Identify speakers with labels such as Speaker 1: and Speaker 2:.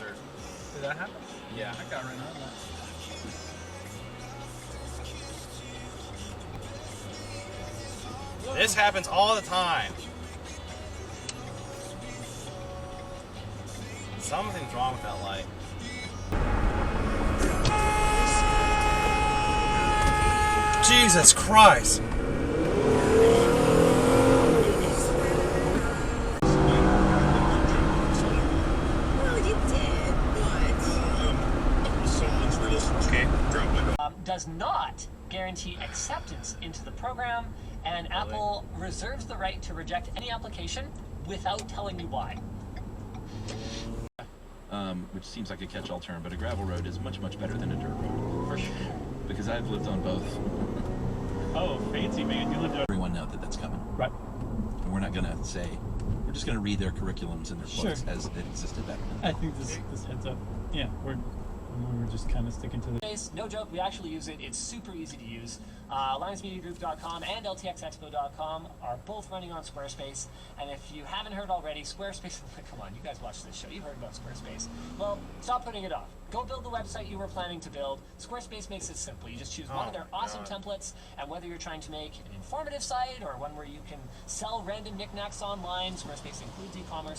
Speaker 1: concert.
Speaker 2: Did that happen?
Speaker 1: Yeah.
Speaker 2: I got right on that.
Speaker 1: This happens all the time. Something's wrong with that light. Jesus Christ!
Speaker 3: Does not guarantee acceptance into the program, and Apple reserves the right to reject any application without telling you why.
Speaker 4: Which seems like a catch-all term, but a gravel road is much, much better than a dirt road.
Speaker 3: For sure.
Speaker 4: Because I've lived on both.
Speaker 2: Oh, fancy man, you lived on.
Speaker 4: Everyone know that that's coming.
Speaker 2: Right.
Speaker 4: And we're not going to say, we're just going to read their curriculums and their quotes
Speaker 2: Sure.
Speaker 4: as it existed back then.
Speaker 2: I think this heads up. Yeah, we're just kind of sticking to the.
Speaker 3: No joke, we actually use it. It's super easy to use. AllianceMediaGroup.com and LTXExpo.com are both running on Squarespace. And if you haven't heard already, Squarespace, come on, you guys watch this show. You've heard about Squarespace. Well, stop putting it off. Go build the website you were planning to build. Squarespace makes it simple. You just choose one of their awesome templates, and whether you're trying to make an informative site or one where you can sell random knickknacks online, Squarespace includes e-commerce, so